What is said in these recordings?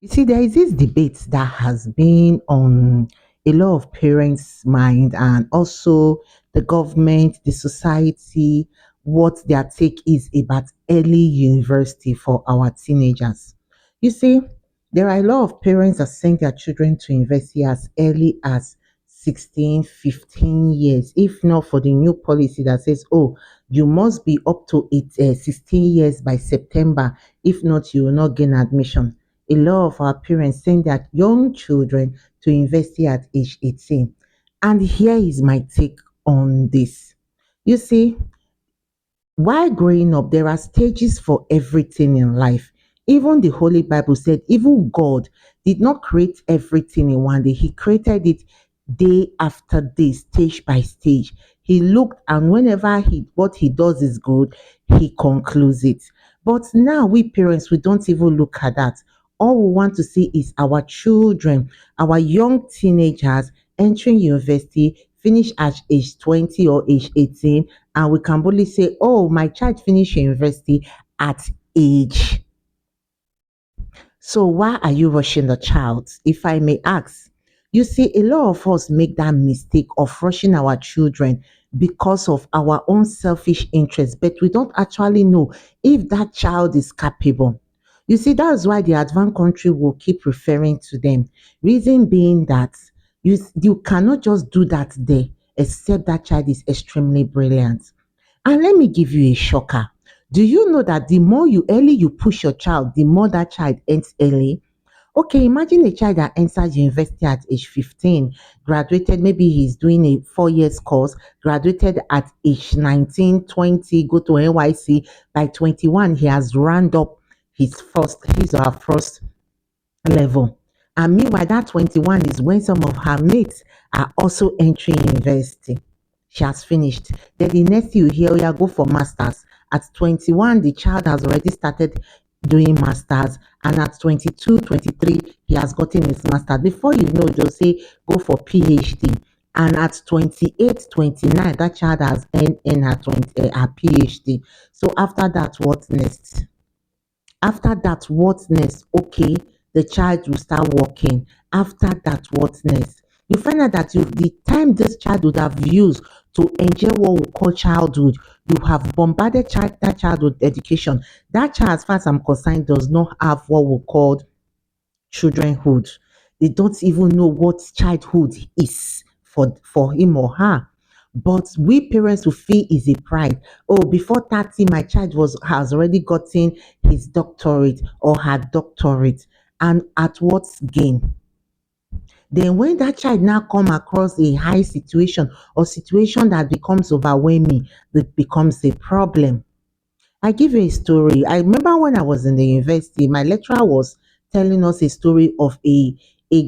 You see, there is this debate that has been on a lot of parents' mind and also the government, the society, what their take is about early university for our teenagers. You see, there are a lot of parents that send their children to university as early as 16, 15 years, if not for the new policy that says, oh, you must be up to 16 years by September. If not, you will not gain admission. A lot of our parents send their young children to university at age 18. And here is my take on this. You see, while growing up, there are stages for everything in life. Even the Holy Bible said, even God did not create everything in one day, He created it day after day, stage by stage. He looked, and whenever what He does is good, He concludes it. But now, we parents, we don't even look at that. All we want to see is our children, our young teenagers entering university, finish at age 20 or age 18, and we can boldly say, oh, my child finished university at age. So why are you rushing the child? If I may ask, you see, a lot of us make that mistake of rushing our children because of our own selfish interests, but we don't actually know if that child is capable. You see, that's why the advanced country will keep referring to them. Reason being that you cannot just do that there except that child is extremely brilliant. And let me give you a shocker. Do you know that the more you early you push your child, the more that child ends early? Okay, imagine a child that enters university at age 15, graduated, maybe he's doing a 4 years course, graduated at age 19, 20, go to NYC. By 21, he has rounded up his or her first level. And meanwhile, that 21 is when some of her mates are also entering university. She has finished. Then the next you hear, oh yeah, go for masters. At 21, the child has already started doing masters, and at 22, 23, he has gotten his master. Before you know, they'll say go for PhD. And at 28, 29, that child has earned her, her PhD. So after that, what next? After that, what next? Okay, the child will start working. After that, what next? You find out that the time this child would have used to enjoy what we call childhood, you have bombarded that child with education. That child, as far as I'm concerned, does not have what we call childrenhood. They don't even know what childhood is for him or her. But we parents will feel is a pride. Oh, before 30, my child has already gotten his doctorate or her doctorate. And at what gain? Then when that child now come across a high situation or situation that becomes overwhelming, that becomes a problem. I give you a story. I remember when I was in the university, my lecturer was telling us a story of a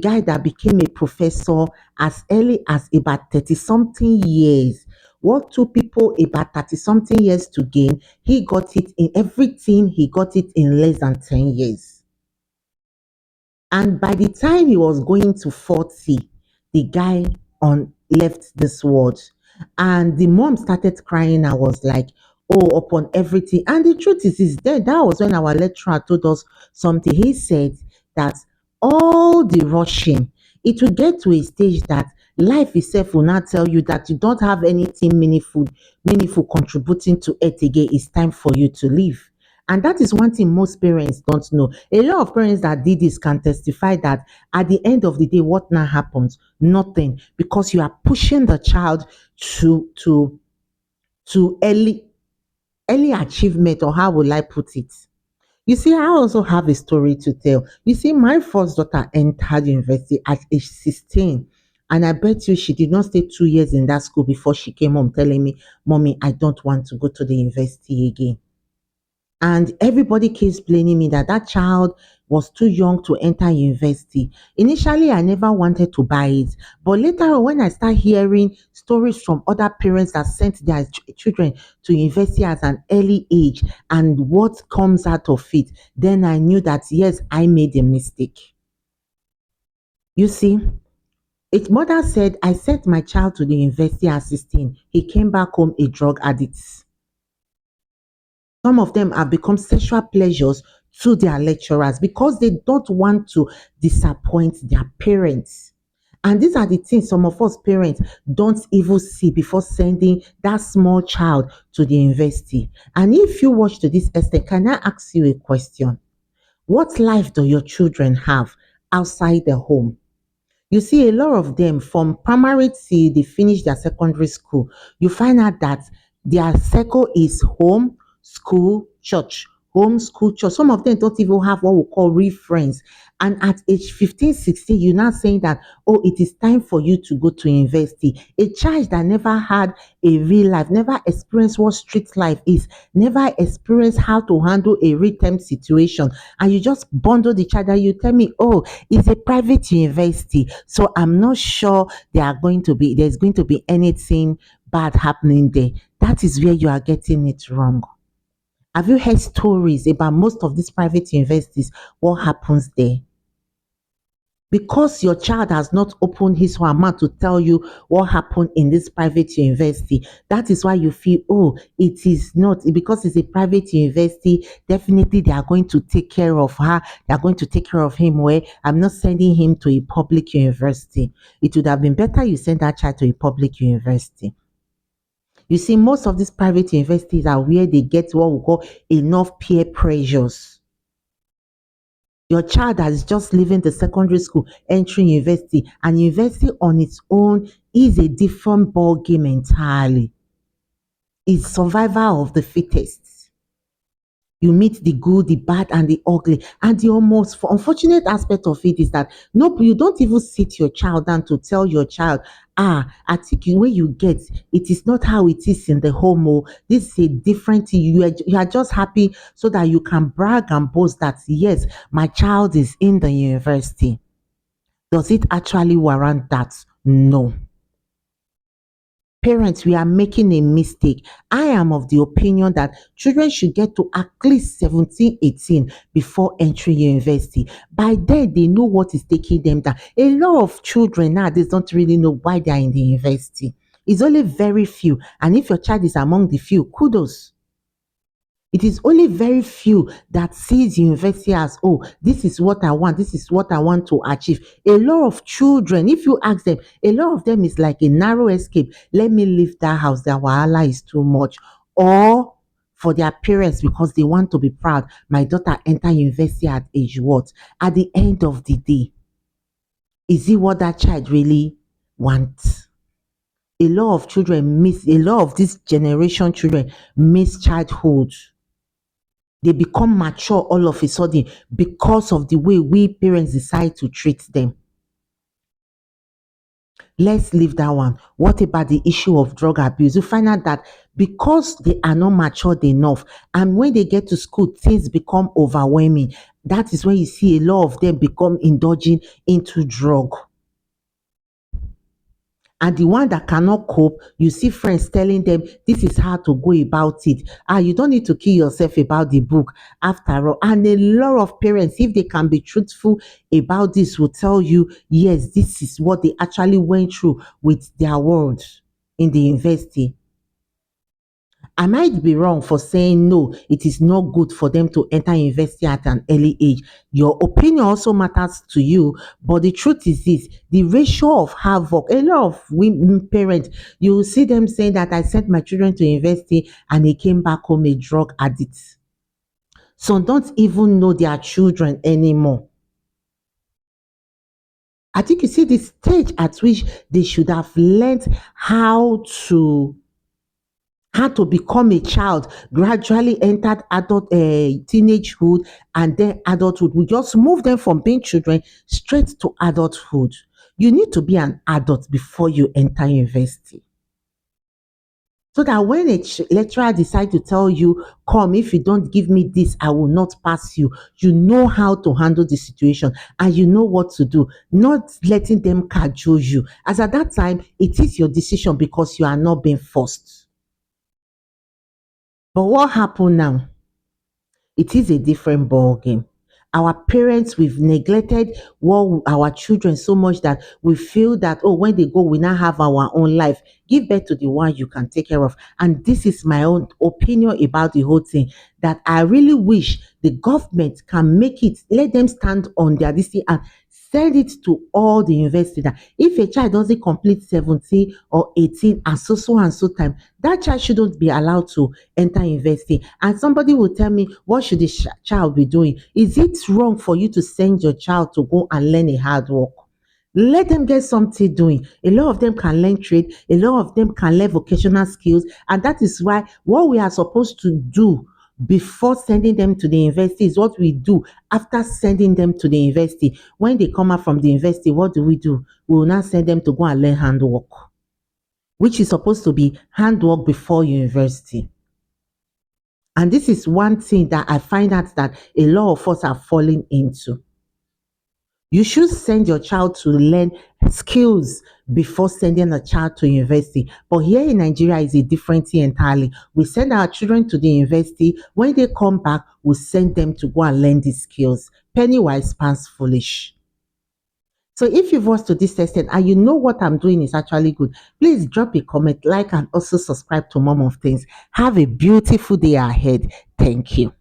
guy that became a professor as early as about 30 something years. What took people about 30 something years to gain, he got it in everything, he got it in less than 10 years. And by the time he was going to 40, the guy on left this world. And the mom started crying. I was like, oh, upon everything. And the truth is that was when our lecturer told us something. He said that all the rushing, it will get to a stage that life itself will not tell you that you don't have anything meaningful contributing to it again. It's time for you to leave. And that is one thing most parents don't know. A lot of parents that did this can testify that at the end of the day, what now happens? Nothing, because you are pushing the child to early achievement, or how will I put it? You see, I also have a story to tell. You see, my first daughter entered university at age 16. And I bet you she did not stay 2 years in that school before she came home telling me, Mommy, I don't want to go to the university again. And everybody keeps blaming me that that child was too young to enter university. Initially, I never wanted to buy it, but later on, when I start hearing stories from other parents that sent their children to university at an early age and what comes out of it, then I knew that yes, I made a mistake. You see, its mother said I sent my child to the university at 16. He came back home a drug addict. Some of them have become sexual pleasures to their lecturers because they don't want to disappoint their parents. And these are the things some of us parents don't even see before sending that small child to the university. And if you watch to this extent, can I ask you a question? What life do your children have outside the home? You see, a lot of them from primary till they finish their secondary school, you find out that their circle is home, school, church. Home, school, church. Some of them don't even have what we call real friends. And at age 15, 16, you're now saying that, oh, it is time for you to go to university. A child that never had a real life, never experienced what street life is, never experienced how to handle a real time situation, and you just bundle the child and you tell me, oh, it's a private university, so I'm not sure there's going to be anything bad happening there. That is where you are getting it wrong. Have you heard stories about most of these private universities? What happens there? Because your child has not opened his or her mouth to tell you what happened in this private university, that is why you feel, oh, it is not because it's a private university, definitely they are going to take care of her, they are going to take care of him. Where I'm not sending him to a public university. It would have been better you send that child to a public university. You see, most of these private universities are where they get what we call enough peer pressures. Your child that is just leaving the secondary school, entering university, and university on its own is a different ball game entirely. It's survival of the fittest. You meet the good, the bad, and the ugly. And the almost unfortunate aspect of it is that no, you don't even sit your child down to tell your child, I think the way you get, it is not how it is in the home. Oh, this is a different thing. You are just happy so that you can brag and boast that yes, my child is in the university. Does it actually warrant that? No. Parents, we are making a mistake. I am of the opinion that children should get to at least 17, 18 before entering university. By then, they know what is taking them down. A lot of children nowadays don't really know why they are in the university. It's only very few. And if your child is among the few, kudos. It is only very few that sees university as, oh, this is what I want, this is what I want to achieve. A lot of children, if you ask them, a lot of them is like a narrow escape. Let me leave that house, their wahala is too much. Or for their parents because they want to be proud. My daughter enter university at age what? At the end of the day, is it what that child really wants? A lot of this generation children miss childhood. They become mature all of a sudden because of the way we parents decide to treat them. Let's leave that one. What about the issue of drug abuse? You find out that because they are not matured enough, and when they get to school, things become overwhelming. That is when you see a lot of them become indulging into drug. And the one that cannot cope, you see friends telling them this is how to go about it. You don't need to kill yourself about the book after all. And a lot of parents, if they can be truthful about this, will tell you, yes, this is what they actually went through with their words in the university. I might be wrong for saying no, it is not good for them to enter university at an early age. Your opinion also matters to you, but the truth is this: the ratio of havoc. A lot of women parents, you will see them saying that I sent my children to university and they came back home a drug addict. Some don't even know their children anymore. I think you see the stage at which they should have learned how to become a child, gradually entered adult teenagehood and then adulthood. We just move them from being children straight to adulthood. You need to be an adult before you enter university. So that when a lecturer decides to tell you, come, if you don't give me this, I will not pass you, you know how to handle the situation and you know what to do, not letting them cajole you. As at that time, it is your decision because you are not being forced. But what happened now? It is a different ball game. Our parents, we've neglected our children so much that we feel that, oh, when they go, we now have our own life. give birth to the one you can take care of. And this is my own opinion about the whole thing, that I really wish the government can make it, let them stand on their this thing and send it to all the university that if a child doesn't complete 17 or 18 and so time, that child shouldn't be allowed to enter university. And somebody will tell me, what should the child be doing? Is it wrong for you to send your child to go and learn a hard work? Let them get something doing. A lot of them can learn trade, a lot of them can learn vocational skills, and that is why what we are supposed to do before sending them to the university is what we do after sending them to the university. When they come out from the university, what do? We will now send them to go and learn handwork, which is supposed to be handwork before university. And this is one thing that I find out that a lot of us are falling into. You should send your child to learn skills before sending a child to university. But here in Nigeria is a different thing entirely. We send our children to the university. When they come back, we send them to go and learn these skills. Penny wise, pounds foolish. So if you've watched to this extent and you know what I'm doing is actually good, please drop a comment, like, and also subscribe to Mom of Things. Have a beautiful day ahead. Thank you.